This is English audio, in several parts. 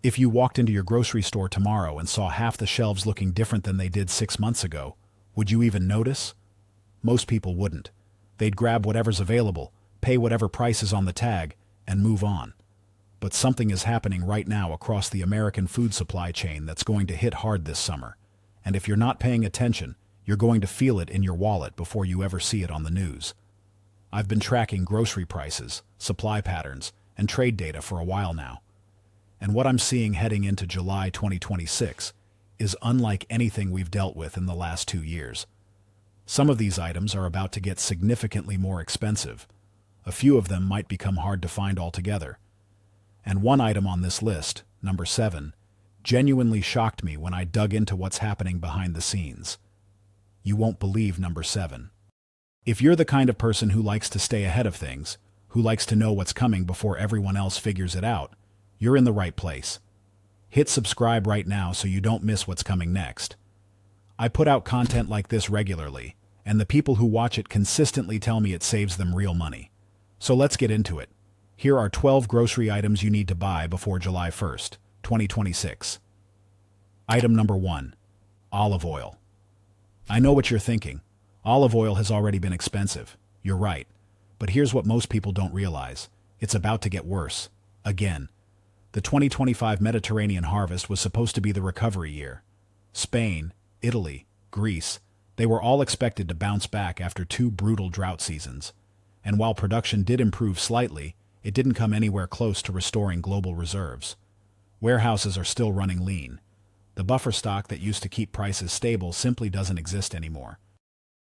If you walked into your grocery store tomorrow and saw half the shelves looking different than they did 6 months ago, would you even notice? Most people wouldn't. They'd grab whatever's available, pay whatever price is on the tag, and move on. But something is happening right now across the American food supply chain that's going to hit hard this summer. And if you're not paying attention, you're going to feel it in your wallet before you ever see it on the news. I've been tracking grocery prices, supply patterns, and trade data for a while now. And what I'm seeing heading into July 2026 is unlike anything we've dealt with in the last 2 years. Some of these items are about to get significantly more expensive. A few of them might become hard to find altogether. And one item on this list, number 7, genuinely shocked me when I dug into what's happening behind the scenes. You won't believe number 7. If you're the kind of person who likes to stay ahead of things, who likes to know what's coming before everyone else figures it out, you're in the right place. Hit subscribe right now so you don't miss what's coming next. I put out content like this regularly, and the people who watch it consistently tell me it saves them real money. So let's get into it. Here are 12 grocery items you need to buy before July 1st, 2026. Item number 1. Olive oil. I know what you're thinking. Olive oil has already been expensive. You're right. But here's what most people don't realize. It's about to get worse. Again. The 2025 Mediterranean harvest was supposed to be the recovery year. Spain, Italy, Greece, they were all expected to bounce back after 2 brutal drought seasons. And while production did improve slightly, it didn't come anywhere close to restoring global reserves. Warehouses are still running lean. The buffer stock that used to keep prices stable simply doesn't exist anymore.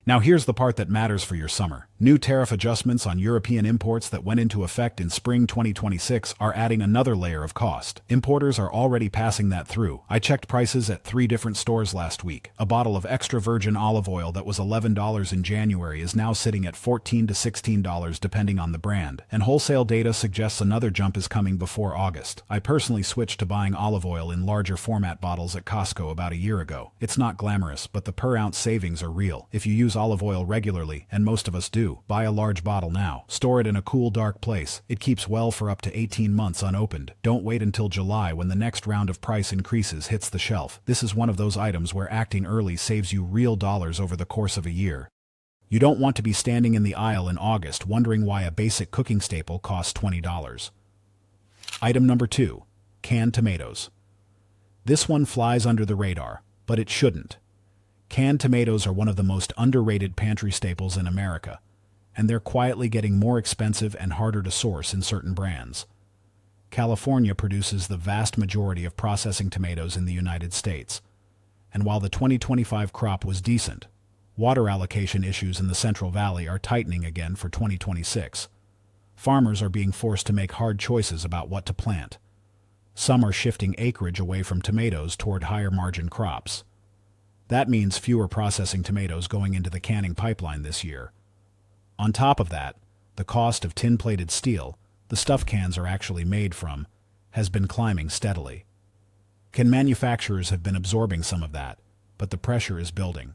Now here's the part that matters for your summer. New tariff adjustments on European imports that went into effect in spring 2026 are adding another layer of cost. Importers are already passing that through. I checked prices at 3 different stores last week. A bottle of extra virgin olive oil that was $11 in January is now sitting at $14 to $16 depending on the brand, and wholesale data suggests another jump is coming before August. I personally switched to buying olive oil in larger format bottles at Costco about a year ago. It's not glamorous, but the per-ounce savings are real. If you use olive oil regularly, and most of us do, buy a large bottle now. Store it in a cool, dark place. It keeps well for up to 18 months unopened. Don't wait until July when the next round of price increases hits the shelf. This is one of those items where acting early saves you real dollars over the course of a year. You don't want to be standing in the aisle in August wondering why a basic cooking staple costs $20. Item number 2. Canned tomatoes. This one flies under the radar, but it shouldn't. Canned tomatoes are one of the most underrated pantry staples in America, and they're quietly getting more expensive and harder to source in certain brands. California produces the vast majority of processing tomatoes in the United States, and while the 2025 crop was decent, water allocation issues in the Central Valley are tightening again for 2026. Farmers are being forced to make hard choices about what to plant. Some are shifting acreage away from tomatoes toward higher-margin crops. That means fewer processing tomatoes going into the canning pipeline this year. On top of that, the cost of tin-plated steel, the stuff cans are actually made from, has been climbing steadily. Can manufacturers have been absorbing some of that, but the pressure is building.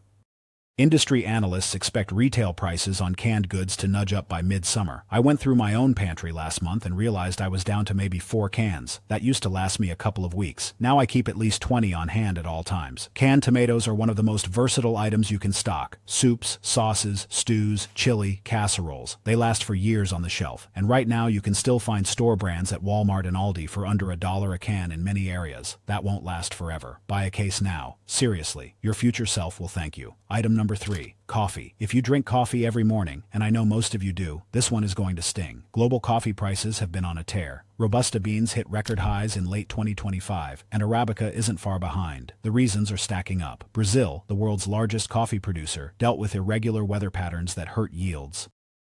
Industry analysts expect retail prices on canned goods to nudge up by mid-summer. I went through my own pantry last month and realized I was down to maybe 4 cans. That used to last me a couple of weeks. Now I keep at least 20 on hand at all times. Canned tomatoes are one of the most versatile items you can stock. Soups, sauces, stews, chili, casseroles. They last for years on the shelf. And right now you can still find store brands at Walmart and Aldi for under $1 a can in many areas. That won't last forever. Buy a case now. Seriously, your future self will thank you. Item number 3. Coffee. If you drink coffee every morning, and I know most of you do, this one is going to sting. Global coffee prices have been on a tear. Robusta beans hit record highs in late 2025, and Arabica isn't far behind. The reasons are stacking up. Brazil, the world's largest coffee producer, dealt with irregular weather patterns that hurt yields.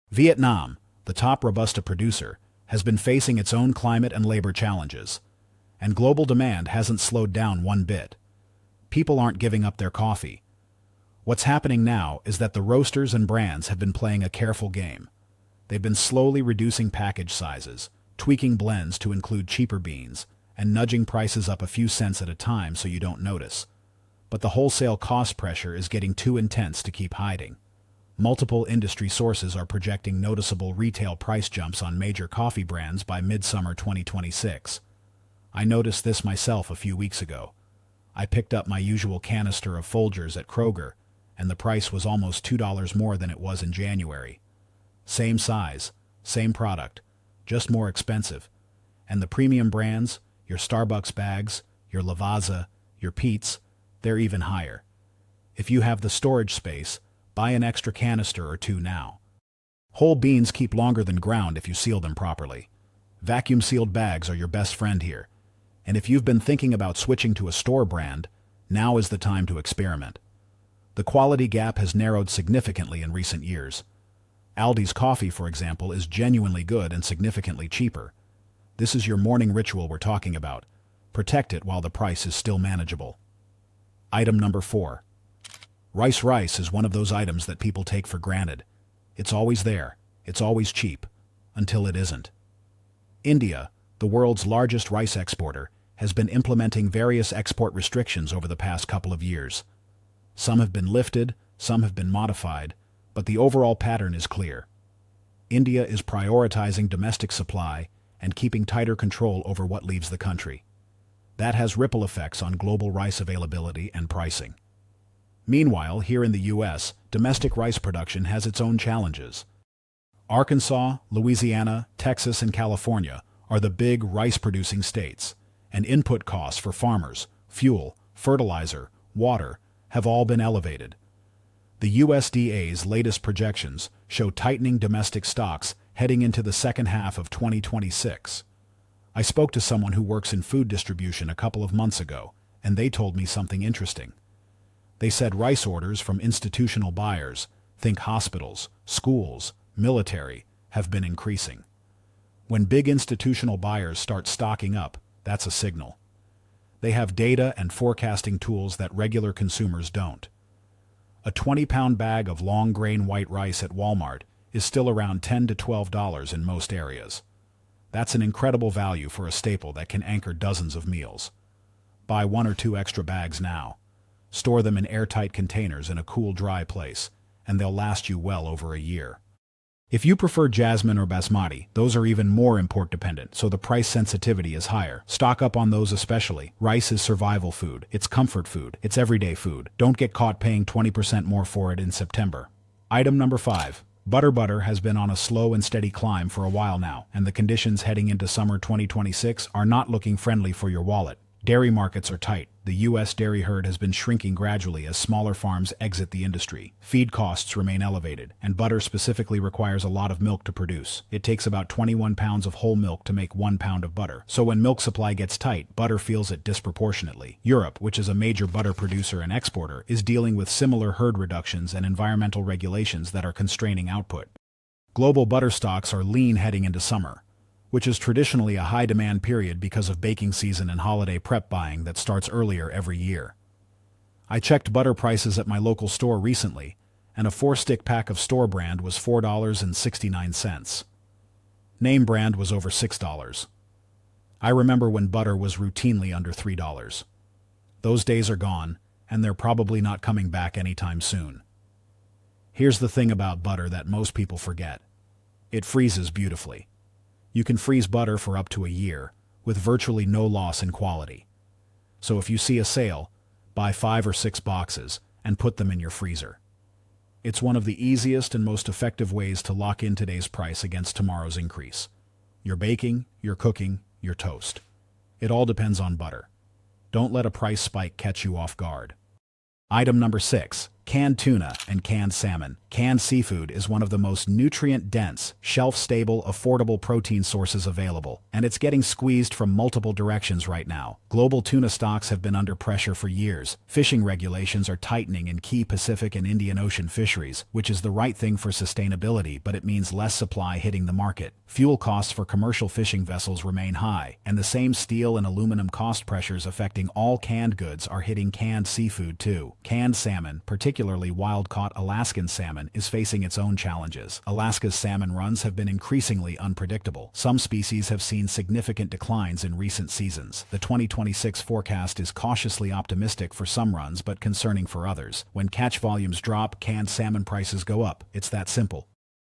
Vietnam, the top Robusta producer, has been facing its own climate and labor challenges. And global demand hasn't slowed down one bit. People aren't giving up their coffee. What's happening now is that the roasters and brands have been playing a careful game. They've been slowly reducing package sizes, tweaking blends to include cheaper beans, and nudging prices up a few cents at a time so you don't notice. But the wholesale cost pressure is getting too intense to keep hiding. Multiple industry sources are projecting noticeable retail price jumps on major coffee brands by midsummer 2026. I noticed this myself a few weeks ago. I picked up my usual canister of Folgers at Kroger, and the price was almost $2 more than it was in January. Same size, same product, just more expensive. And the premium brands, your Starbucks bags, your Lavazza, your Pete's, they're even higher. If you have the storage space, buy an extra canister or two now. Whole beans keep longer than ground if you seal them properly. Vacuum-sealed bags are your best friend here. And if you've been thinking about switching to a store brand, now is the time to experiment. The quality gap has narrowed significantly in recent years. Aldi's coffee, for example, is genuinely good and significantly cheaper. This is your morning ritual we're talking about. Protect it while the price is still manageable. Item number 4. Rice is one of those items that people take for granted. It's always there. It's always cheap. Until it isn't. India, the world's largest rice exporter, has been implementing various export restrictions over the past couple of years. Some have been lifted, some have been modified, but the overall pattern is clear. India is prioritizing domestic supply and keeping tighter control over what leaves the country. That has ripple effects on global rice availability and pricing. Meanwhile, here in the U.S., domestic rice production has its own challenges. Arkansas, Louisiana, Texas, and California are the big rice-producing states, and input costs for farmers, fuel, fertilizer, water, have all been elevated. The USDA's latest projections show tightening domestic stocks heading into the second half of 2026. I spoke to someone who works in food distribution a couple of months ago, and they told me something interesting. They said rice orders from institutional buyers, think hospitals, schools, military, have been increasing. When big institutional buyers start stocking up, that's a signal. They have data and forecasting tools that regular consumers don't. A 20-pound bag of long-grain white rice at Walmart is still around $10 to $12 in most areas. That's an incredible value for a staple that can anchor dozens of meals. Buy 1 or 2 extra bags now. Store them in airtight containers in a cool, dry place, and they'll last you well over a year. If you prefer jasmine or basmati, those are even more import dependent, so the price sensitivity is higher. Stock up on those especially. Rice is survival food. It's comfort food. It's everyday food. Don't get caught paying 20% more for it in September. Item number 5. Butter has been on a slow and steady climb for a while now, and the conditions heading into summer 2026 are not looking friendly for your wallet. Dairy markets are tight. The U.S. dairy herd has been shrinking gradually as smaller farms exit the industry. Feed costs remain elevated, and butter specifically requires a lot of milk to produce. It takes about 21 pounds of whole milk to make 1 pound of butter. So when milk supply gets tight, butter feels it disproportionately. Europe, which is a major butter producer and exporter, is dealing with similar herd reductions and environmental regulations that are constraining output. Global butter stocks are lean heading into summer, which is traditionally a high-demand period because of baking season and holiday prep buying that starts earlier every year. I checked butter prices at my local store recently, and a 4-stick pack of store brand was $4.69. Name brand was over $6. I remember when butter was routinely under $3. Those days are gone, and they're probably not coming back anytime soon. Here's the thing about butter that most people forget. It freezes beautifully. You can freeze butter for up to a year, with virtually no loss in quality. So if you see a sale, buy 5 or 6 boxes and put them in your freezer. It's one of the easiest and most effective ways to lock in today's price against tomorrow's increase. Your baking, your cooking, your toast. It all depends on butter. Don't let a price spike catch you off guard. Item number 6. Canned tuna and canned salmon. Canned seafood is one of the most nutrient-dense, shelf-stable, affordable protein sources available, and it's getting squeezed from multiple directions right now. Global tuna stocks have been under pressure for years. Fishing regulations are tightening in key Pacific and Indian Ocean fisheries, which is the right thing for sustainability, but it means less supply hitting the market. Fuel costs for commercial fishing vessels remain high, and the same steel and aluminum cost pressures affecting all canned goods are hitting canned seafood too. Canned salmon, particularly wild-caught Alaskan salmon, is facing its own challenges. Alaska's salmon runs have been increasingly unpredictable. Some species have seen significant declines in recent seasons. The 2026 forecast is cautiously optimistic for some runs but concerning for others. When catch volumes drop, canned salmon prices go up. It's that simple.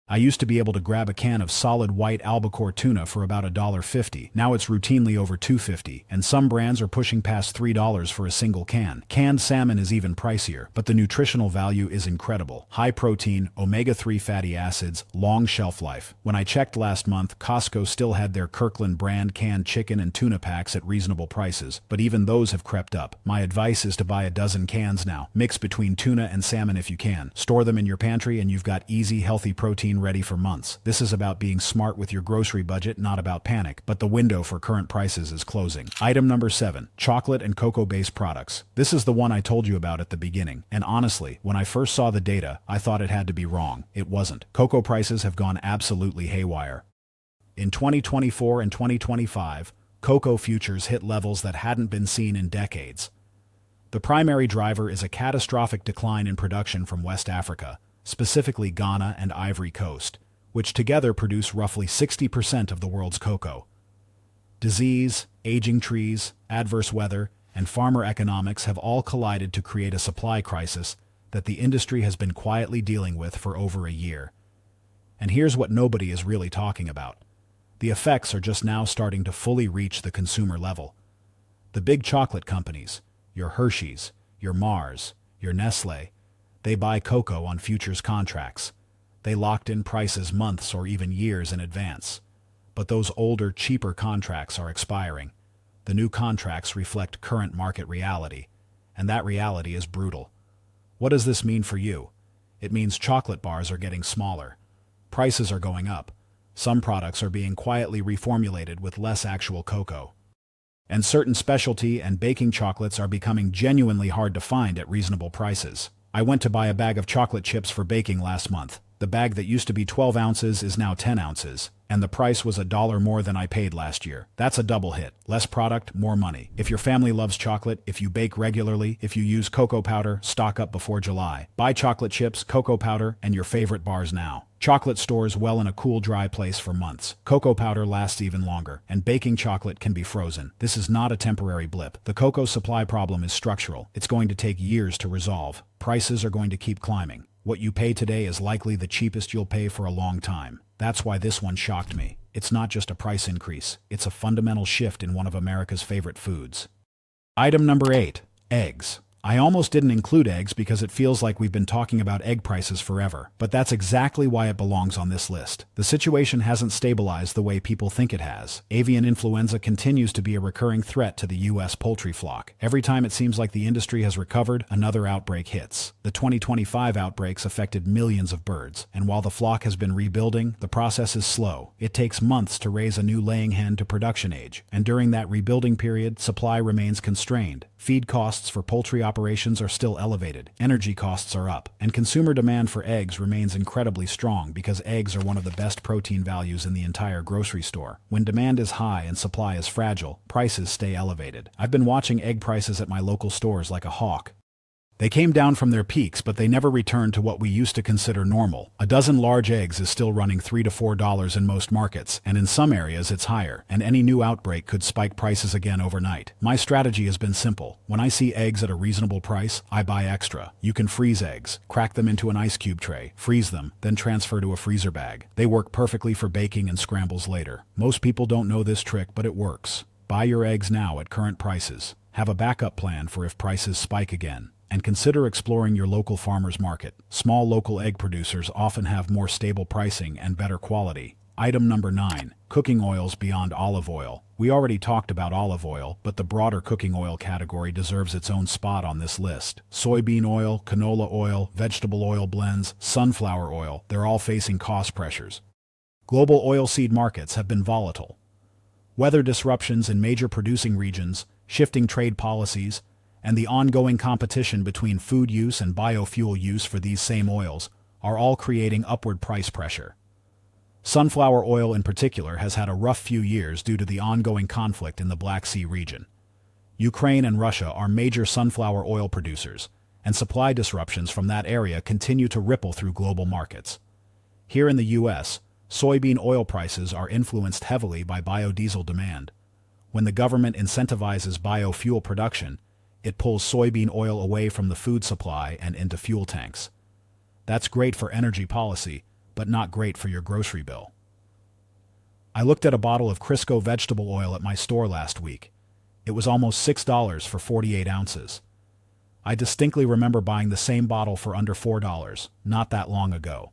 I used to be able to grab a can of solid white albacore tuna for about $1.50. Now it's routinely over $2.50, and some brands are pushing past $3 for a single can. Canned salmon is even pricier, but the nutritional value is incredible. High protein, omega-3 fatty acids, long shelf life. When I checked last month, Costco still had their Kirkland brand canned chicken and tuna packs at reasonable prices, but even those have crept up. My advice is to buy a dozen cans now. Mix between tuna and salmon if you can. Store them in your pantry and you've got easy, healthy protein ready for months. This is about being smart with your grocery budget, not about panic, but the window for current prices is closing. Item number 7, chocolate and cocoa-based products. This is the one I told you about at the beginning, and honestly, when I first saw the data, I thought it had to be wrong. It wasn't. Cocoa prices have gone absolutely haywire. In 2024 and 2025, cocoa futures hit levels that hadn't been seen in decades. The primary driver is a catastrophic decline in production from West Africa, specifically Ghana and Ivory Coast, which together produce roughly 60% of the world's cocoa. Disease, aging trees, adverse weather, and farmer economics have all collided to create a supply crisis that the industry has been quietly dealing with for over a year. And here's what nobody is really talking about. The effects are just now starting to fully reach the consumer level. The big chocolate companies, your Hershey's, your Mars, your Nestle, they buy cocoa on futures contracts. They locked in prices months or even years in advance. But those older, cheaper contracts are expiring. The new contracts reflect current market reality, and that reality is brutal. What does this mean for you? It means chocolate bars are getting smaller. Prices are going up. Some products are being quietly reformulated with less actual cocoa. And certain specialty and baking chocolates are becoming genuinely hard to find at reasonable prices. I went to buy a bag of chocolate chips for baking last month. The bag that used to be 12 ounces is now 10 ounces, and the price was $1 more than I paid last year. That's a double hit. Less product, more money. If your family loves chocolate, if you bake regularly, if you use cocoa powder, stock up before July. Buy chocolate chips, cocoa powder, and your favorite bars now. Chocolate stores well in a cool, dry place for months. Cocoa powder lasts even longer, and baking chocolate can be frozen. This is not a temporary blip. The cocoa supply problem is structural. It's going to take years to resolve. Prices are going to keep climbing. What you pay today is likely the cheapest you'll pay for a long time. That's why this one shocked me. It's not just a price increase. It's a fundamental shift in one of America's favorite foods. Item number 8, eggs. I almost didn't include eggs because it feels like we've been talking about egg prices forever, but that's exactly why it belongs on this list. The situation hasn't stabilized the way people think it has. Avian influenza continues to be a recurring threat to the U.S. poultry flock. Every time it seems like the industry has recovered, another outbreak hits. The 2025 outbreaks affected millions of birds, and while the flock has been rebuilding, the process is slow. It takes months to raise a new laying hen to production age, and during that rebuilding period, supply remains constrained. Feed costs for poultry operations are still elevated, energy costs are up, and consumer demand for eggs remains incredibly strong because eggs are one of the best protein values in the entire grocery store. When demand is high and supply is fragile, prices stay elevated. I've been watching egg prices at my local stores like a hawk. They came down from their peaks, but they never returned to what we used to consider normal. A dozen large eggs is still running $3 to $4 in most markets, and in some areas it's higher, and any new outbreak could spike prices again overnight. My strategy has been simple. When I see eggs at a reasonable price, I buy extra. You can freeze eggs, crack them into an ice cube tray, freeze them, then transfer to a freezer bag. They work perfectly for baking and scrambles later. Most people don't know this trick, but it works. Buy your eggs now at current prices. Have a backup plan for if prices spike again. And consider exploring your local farmers market. Small local egg producers often have more stable pricing and better quality. Item number 9, cooking oils beyond olive oil. We already talked about olive oil, but the broader cooking oil category deserves its own spot on this list. Soybean oil, canola oil, vegetable oil blends, sunflower oil, they're all facing cost pressures. Global oilseed markets have been volatile. Weather disruptions in major producing regions, shifting trade policies, and the ongoing competition between food use and biofuel use for these same oils are all creating upward price pressure. Sunflower oil in particular has had a rough few years due to the ongoing conflict in the Black Sea region. Ukraine and Russia are major sunflower oil producers, and supply disruptions from that area continue to ripple through global markets. Here in the U.S., soybean oil prices are influenced heavily by biodiesel demand. When the government incentivizes biofuel production, it pulls soybean oil away from the food supply and into fuel tanks. That's great for energy policy, but not great for your grocery bill. I looked at a bottle of Crisco vegetable oil at my store last week. It was almost $6 for 48 ounces. I distinctly remember buying the same bottle for under $4 not that long ago.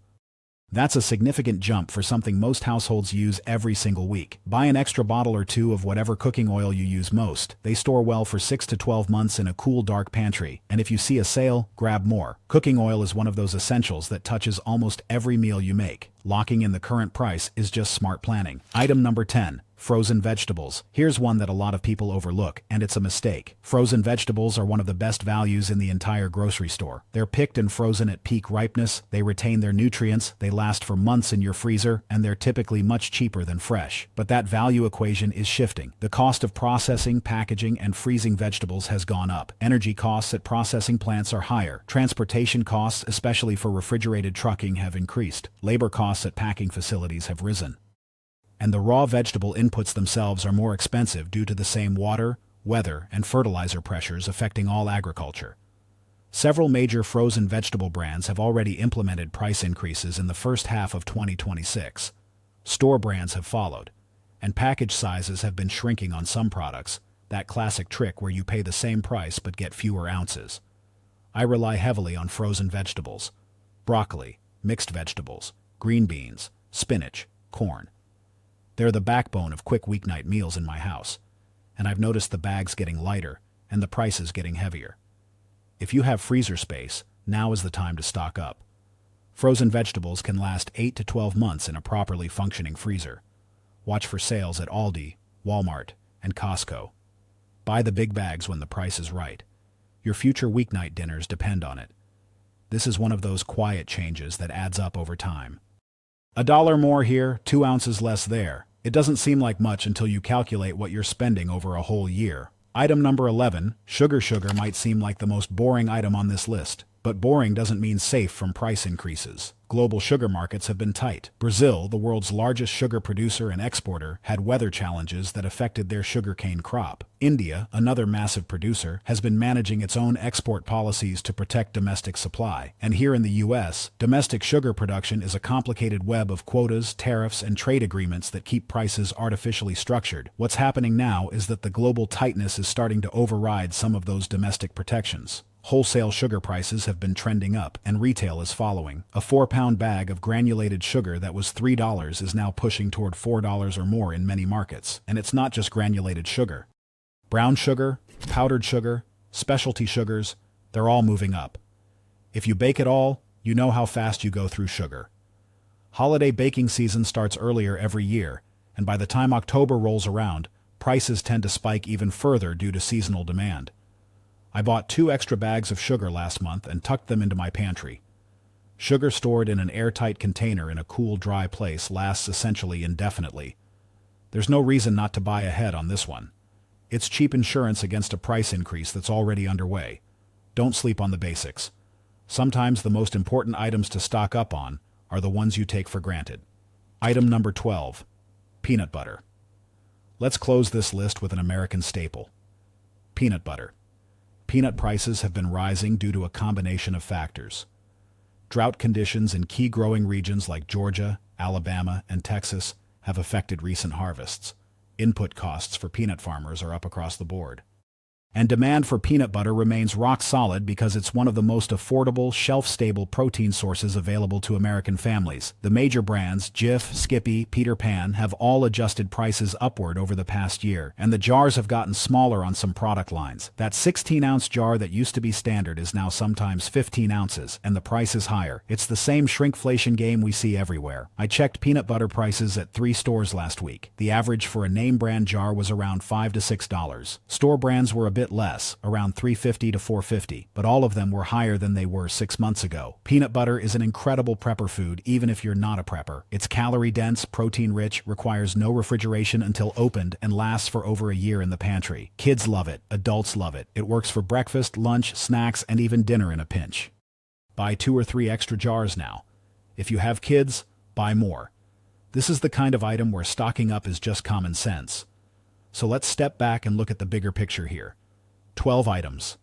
That's a significant jump for something most households use every single week. Buy an extra bottle or two of whatever cooking oil you use most. They store well for 6 to 12 months in a cool, dark pantry. And if you see a sale, grab more. Cooking oil is one of those essentials that touches almost every meal you make. Locking in the current price is just smart planning. Item number 10. Frozen vegetables. Here's one that a lot of people overlook, and it's a mistake. Frozen vegetables are one of the best values in the entire grocery store. They're picked and frozen at peak ripeness, they retain their nutrients, they last for months in your freezer, and they're typically much cheaper than fresh. But that value equation is shifting. The cost of processing, packaging, and freezing vegetables has gone up. Energy costs at processing plants are higher. Transportation costs, especially for refrigerated trucking, have increased. Labor costs at packing facilities have risen. And the raw vegetable inputs themselves are more expensive due to the same water, weather, and fertilizer pressures affecting all agriculture. Several major frozen vegetable brands have already implemented price increases in the first half of 2026. Store brands have followed, and package sizes have been shrinking on some products, that classic trick where you pay the same price but get fewer ounces. I rely heavily on frozen vegetables: broccoli, mixed vegetables, green beans, spinach, corn. They're the backbone of quick weeknight meals in my house, and I've noticed the bags getting lighter and the prices getting heavier. If you have freezer space, now is the time to stock up. Frozen vegetables can last 8 to 12 months in a properly functioning freezer. Watch for sales at Aldi, Walmart, and Costco. Buy the big bags when the price is right. Your future weeknight dinners depend on it. This is one of those quiet changes that adds up over time. $1 more here, 2 ounces less there. It doesn't seem like much until you calculate what you're spending over a whole year. Item number 11, sugar. Sugar might seem like the most boring item on this list, but boring doesn't mean safe from price increases. Global sugar markets have been tight. Brazil, the world's largest sugar producer and exporter, had weather challenges that affected their sugarcane crop. India, another massive producer, has been managing its own export policies to protect domestic supply. And here in the U.S., domestic sugar production is a complicated web of quotas, tariffs, and trade agreements that keep prices artificially structured. What's happening now is that the global tightness is starting to override some of those domestic protections. Wholesale sugar prices have been trending up, and retail is following. A 4-pound bag of granulated sugar that was $3 is now pushing toward $4 or more in many markets. And it's not just granulated sugar. Brown sugar, powdered sugar, specialty sugars, they're all moving up. If you bake it all, you know how fast you go through sugar. Holiday baking season starts earlier every year, and by the time October rolls around, prices tend to spike even further due to seasonal demand. I bought 2 extra bags of sugar last month and tucked them into my pantry. Sugar stored in an airtight container in a cool, dry place lasts essentially indefinitely. There's no reason not to buy ahead on this one. It's cheap insurance against a price increase that's already underway. Don't sleep on the basics. Sometimes the most important items to stock up on are the ones you take for granted. Item number 12. Peanut butter. Let's close this list with an American staple. Peanut butter. Peanut prices have been rising due to a combination of factors. Drought conditions in key growing regions like Georgia, Alabama, and Texas have affected recent harvests. Input costs for peanut farmers are up across the board. And demand for peanut butter remains rock solid because it's one of the most affordable, shelf-stable protein sources available to American families. The major brands, Jif, Skippy, Peter Pan, have all adjusted prices upward over the past year, and the jars have gotten smaller on some product lines. That 16-ounce jar that used to be standard is now sometimes 15 ounces, and the price is higher. It's the same shrinkflation game we see everywhere. I checked peanut butter prices at 3 stores last week. The average for a name brand jar was around $5 to $6. Store brands were a bit less, around $3.50 to $4.50, but all of them were higher than they were 6 months ago. Peanut butter is an incredible prepper food even if you're not a prepper. It's calorie-dense, protein-rich, requires no refrigeration until opened, and lasts for over a year in the pantry. Kids love it, adults love it. It works for breakfast, lunch, snacks, and even dinner in a pinch. Buy 2 or 3 extra jars now. If you have kids, buy more. This is the kind of item where stocking up is just common sense. So let's step back and look at the bigger picture here. 12 items: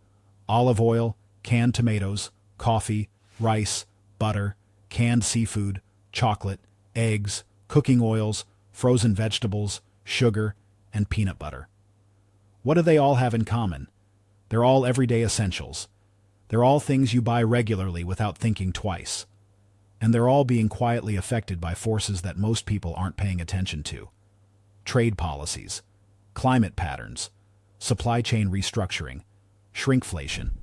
olive oil, canned tomatoes, coffee, rice, butter, canned seafood, chocolate, eggs, cooking oils, frozen vegetables, sugar, and peanut butter. What do they all have in common? They're all everyday essentials. They're all things you buy regularly without thinking twice. And they're all being quietly affected by forces that most people aren't paying attention to. Trade policies, climate patterns, supply chain restructuring, shrinkflation,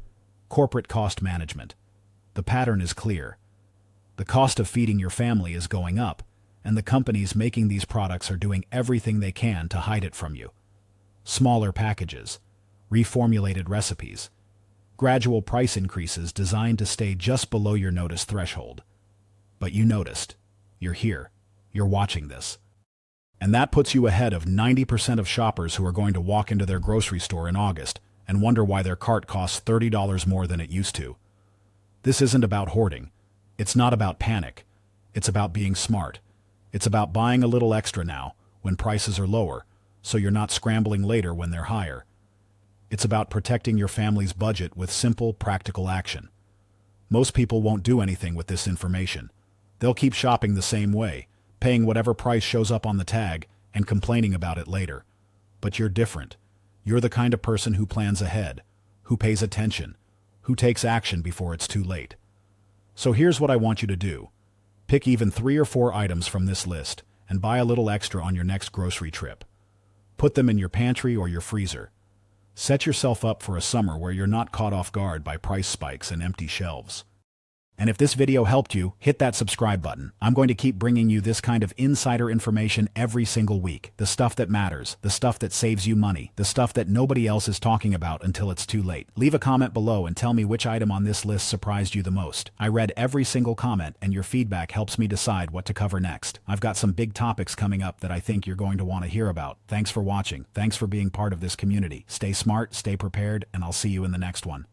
corporate cost management. The pattern is clear. The cost of feeding your family is going up, and the companies making these products are doing everything they can to hide it from you. Smaller packages, reformulated recipes, gradual price increases designed to stay just below your notice threshold. But you noticed. You're here. You're watching this. And that puts you ahead of 90% of shoppers who are going to walk into their grocery store in August and wonder why their cart costs $30 more than it used to. This isn't about hoarding. It's not about panic. It's about being smart. It's about buying a little extra now when prices are lower, so you're not scrambling later when they're higher. It's about protecting your family's budget with simple, practical action. Most people won't do anything with this information. They'll keep shopping the same way, paying whatever price shows up on the tag and complaining about it later. But you're different. You're the kind of person who plans ahead, who pays attention, who takes action before it's too late. So here's what I want you to do. Pick even 3 or 4 items from this list and buy a little extra on your next grocery trip. Put them in your pantry or your freezer. Set yourself up for a summer where you're not caught off guard by price spikes and empty shelves. And if this video helped you, hit that subscribe button. I'm going to keep bringing you this kind of insider information every single week. The stuff that matters, the stuff that saves you money, the stuff that nobody else is talking about until it's too late. Leave a comment below and tell me which item on this list surprised you the most. I read every single comment, and your feedback helps me decide what to cover next. I've got some big topics coming up that I think you're going to want to hear about. Thanks for watching. Thanks for being part of this community. Stay smart, stay prepared, and I'll see you in the next one.